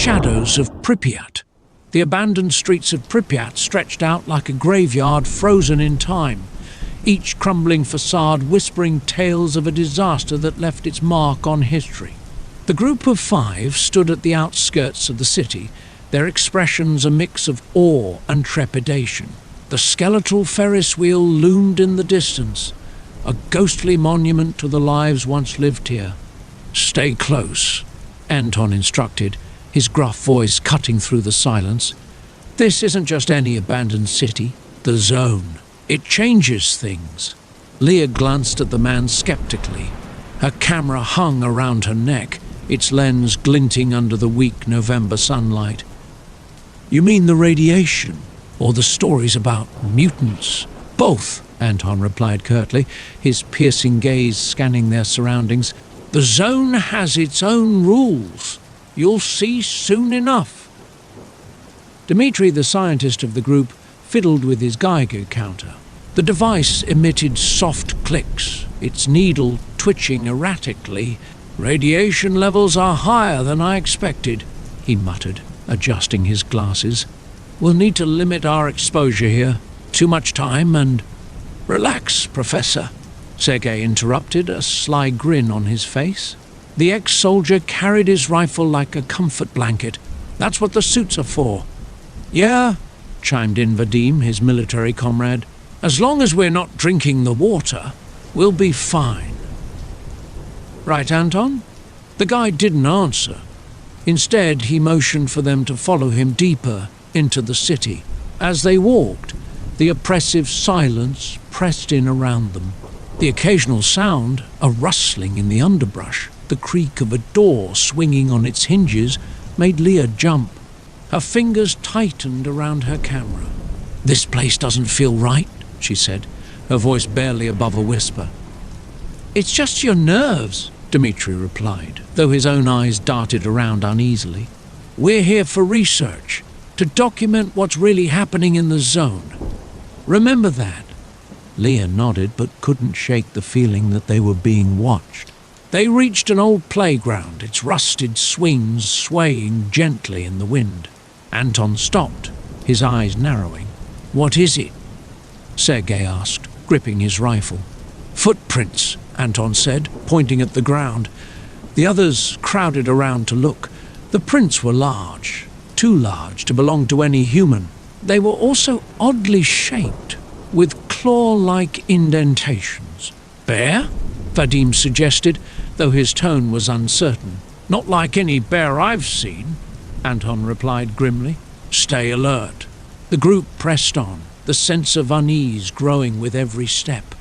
shadows of Pripyat. The abandoned streets of Pripyat stretched out like a graveyard frozen in time, each crumbling facade whispering tales of a disaster that left its mark on history. The group of 5 stood at the outskirts of the city, their expressions a mix of awe and trepidation. The skeletal Ferris wheel loomed in the distance, a ghostly monument to the lives once lived here. "Stay close," Anton instructed, his gruff voice cutting through the silence. "This isn't just any abandoned city, the zone. It changes things." Leah glanced at the man skeptically. Her camera hung around her neck, its lens glinting under the weak November sunlight. "You mean the radiation, or the stories about mutants?" "Both," Anton replied curtly, his piercing gaze scanning their surroundings. "The zone has its own rules. You'll see soon enough." Dmitri, the scientist of the group, fiddled with his Geiger counter. The device emitted soft clicks, its needle twitching erratically. "Radiation levels are higher than I expected," he muttered, adjusting his glasses. "We'll need to limit our exposure here. Too much time and—" "Relax, Professor," Sergei interrupted, a sly grin on his face. The ex-soldier carried his rifle like a comfort blanket. "That's what the suits are for." "Yeah," chimed in Vadim, his military comrade. "As long as we're not drinking the water, we'll be fine." "Right, Anton?" The guy didn't answer. Instead, he motioned for them to follow him deeper into the city. As they walked, the oppressive silence pressed in around them. The occasional sound, a rustling in the underbrush, the creak of a door swinging on its hinges, made Leah jump. Her fingers tightened around her camera. "This place doesn't feel right," she said, her voice barely above a whisper. "It's just your nerves," Dmitri replied, though his own eyes darted around uneasily. "We're here for research, to document what's really happening in the zone. Remember that." Leah nodded, but couldn't shake the feeling that they were being watched. They reached an old playground, its rusted swings swaying gently in the wind. Anton stopped, his eyes narrowing. "What is it?" Sergei asked, gripping his rifle. "Footprints," Anton said, pointing at the ground. The others crowded around to look. The prints were large, too large to belong to any human. They were also oddly shaped, with claw-like indentations. "Bear?" Vadim suggested, though his tone was uncertain. "Not like any bear I've seen," Anton replied grimly. "Stay alert." The group pressed on, the sense of unease growing with every step.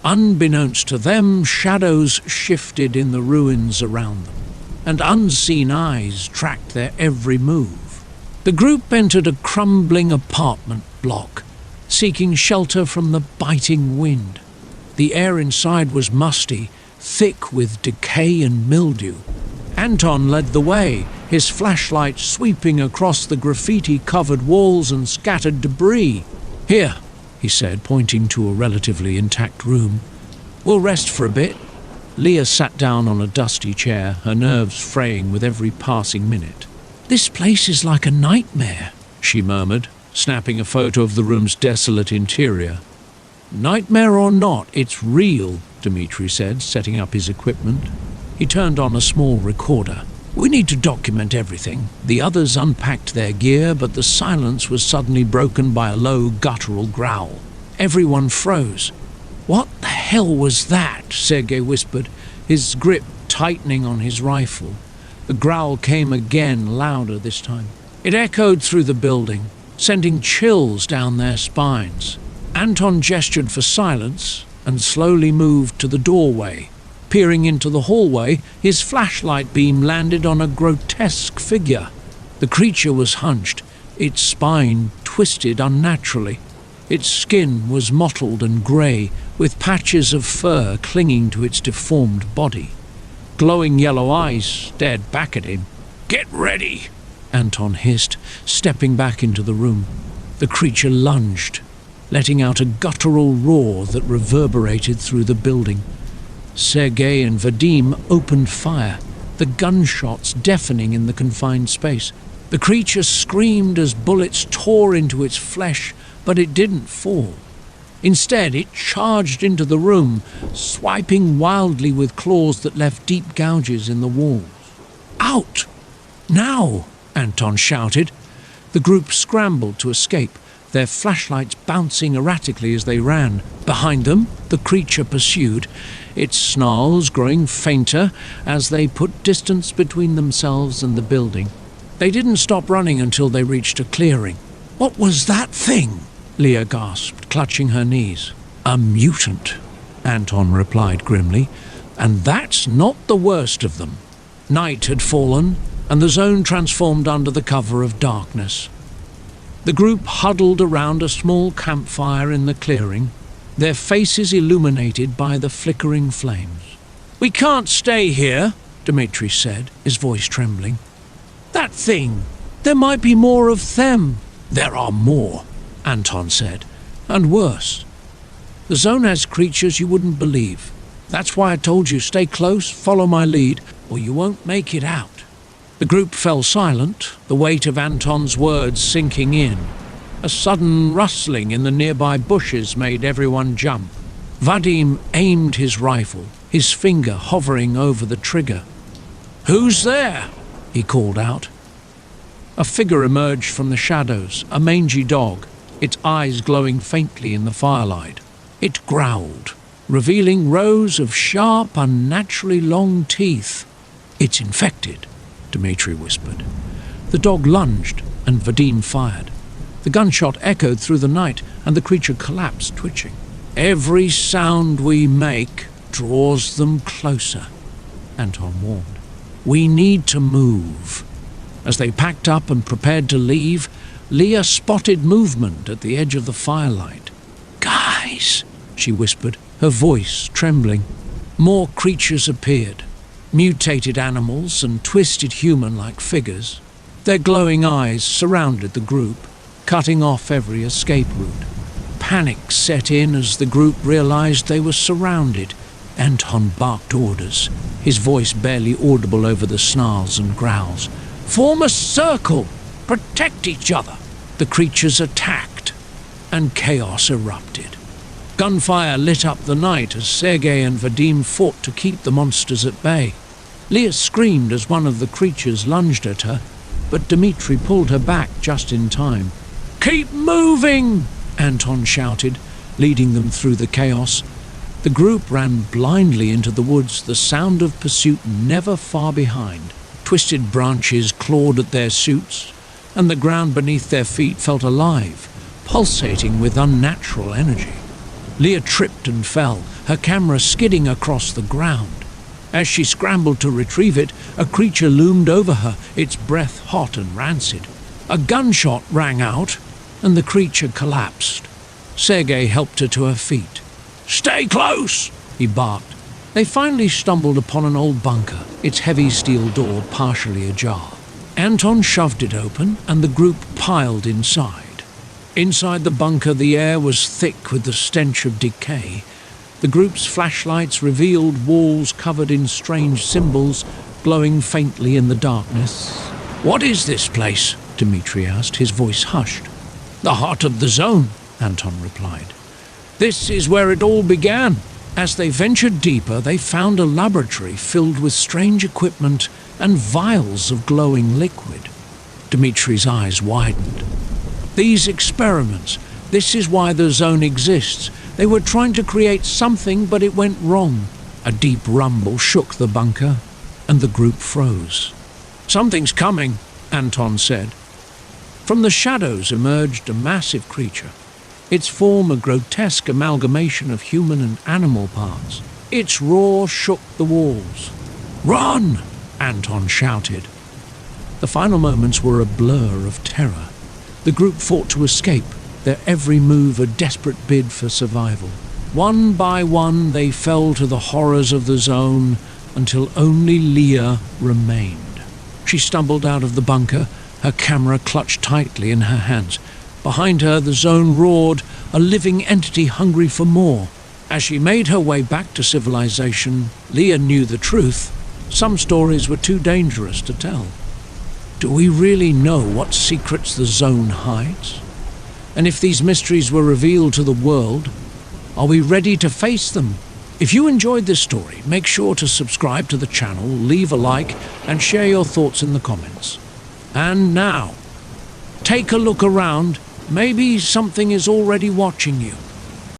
Unbeknownst to them, shadows shifted in the ruins around them, and unseen eyes tracked their every move. The group entered a crumbling apartment block, seeking shelter from the biting wind. The air inside was musty, thick with decay and mildew. Anton led the way, his flashlight sweeping across the graffiti-covered walls and scattered debris. "Here," he said, pointing to a relatively intact room. "We'll rest for a bit." Leah sat down on a dusty chair, her nerves fraying with every passing minute. "This place is like a nightmare," she murmured, snapping a photo of the room's desolate interior. "Nightmare or not, it's real," Dmitri said, setting up his equipment. He turned on a small recorder. "We need to document everything." The others unpacked their gear, but the silence was suddenly broken by a low, guttural growl. Everyone froze. "What the hell was that?" Sergei whispered, his grip tightening on his rifle. The growl came again, louder this time. It echoed through the building, sending chills down their spines. Anton gestured for silence and slowly moved to the doorway. Peering into the hallway, his flashlight beam landed on a grotesque figure. The creature was hunched, its spine twisted unnaturally. Its skin was mottled and grey, with patches of fur clinging to its deformed body. Glowing yellow eyes stared back at him. "Get ready!" Anton hissed, stepping back into the room. The creature lunged, letting out a guttural roar that reverberated through the building. Sergei and Vadim opened fire, the gunshots deafening in the confined space. The creature screamed as bullets tore into its flesh, but it didn't fall. Instead, it charged into the room, swiping wildly with claws that left deep gouges in the walls. "Out! Now!" Anton shouted. The group scrambled to escape, their flashlights bouncing erratically as they ran. Behind them, the creature pursued, its snarls growing fainter as they put distance between themselves and the building. They didn't stop running until they reached a clearing. "What was that thing?" Leah gasped, clutching her knees. "A mutant," Anton replied grimly, "and that's not the worst of them." Night had fallen, and the zone transformed under the cover of darkness. The group huddled around a small campfire in the clearing, their faces illuminated by the flickering flames. "We can't stay here," Dmitri said, his voice trembling. "That thing, there might be more of them." "There are more," Anton said, "and worse. The zone has creatures you wouldn't believe. That's why I told you, stay close, follow my lead, or you won't make it out." The group fell silent, the weight of Anton's words sinking in. A sudden rustling in the nearby bushes made everyone jump. Vadim aimed his rifle, his finger hovering over the trigger. "Who's there?" he called out. A figure emerged from the shadows, a mangy dog, its eyes glowing faintly in the firelight. It growled, revealing rows of sharp, unnaturally long teeth. "It's infected," Dmitri whispered. The dog lunged, and Vadim fired. The gunshot echoed through the night, and the creature collapsed, twitching. "Every sound we make draws them closer," Anton warned. "We need to move." As they packed up and prepared to leave, Leah spotted movement at the edge of the firelight. "Guys," she whispered, her voice trembling. More creatures appeared, mutated animals and twisted human-like figures. Their glowing eyes surrounded the group, cutting off every escape route. Panic set in as the group realized they were surrounded. Anton barked orders, his voice barely audible over the snarls and growls. "Form a circle! Protect each other!" The creatures attacked, and chaos erupted. Gunfire lit up the night as Sergei and Vadim fought to keep the monsters at bay. Leah screamed as one of the creatures lunged at her, but Dmitri pulled her back just in time. "Keep moving!" Anton shouted, leading them through the chaos. The group ran blindly into the woods, the sound of pursuit never far behind. Twisted branches clawed at their suits, and the ground beneath their feet felt alive, pulsating with unnatural energy. Leah tripped and fell, her camera skidding across the ground. As she scrambled to retrieve it, a creature loomed over her, its breath hot and rancid. A gunshot rang out, and the creature collapsed. Sergei helped her to her feet. "Stay close!" he barked. They finally stumbled upon an old bunker, its heavy steel door partially ajar. Anton shoved it open, and the group piled inside. Inside the bunker, the air was thick with the stench of decay. The group's flashlights revealed walls covered in strange symbols, glowing faintly in the darkness. "What is this place?" Dmitri asked, his voice hushed. "The heart of the zone," Anton replied. "This is where it all began." As they ventured deeper, they found a laboratory filled with strange equipment and vials of glowing liquid. Dmitri's eyes widened. "These experiments, this is why the zone exists. They were trying to create something, but it went wrong." A deep rumble shook the bunker, and the group froze. "Something's coming," Anton said. From the shadows emerged a massive creature, its form a grotesque amalgamation of human and animal parts. Its roar shook the walls. "Run!" Anton shouted. The final moments were a blur of terror. The group fought to escape, their every move a desperate bid for survival. One by one they fell to the horrors of the zone until only Leah remained. She stumbled out of the bunker, her camera clutched tightly in her hands. Behind her, the zone roared, a living entity hungry for more. As she made her way back to civilization, Leah knew the truth. Some stories were too dangerous to tell. Do we really know what secrets the zone hides? And if these mysteries were revealed to the world, are we ready to face them? If you enjoyed this story, make sure to subscribe to the channel, leave a like, and share your thoughts in the comments. And now, take a look around. Maybe something is already watching you.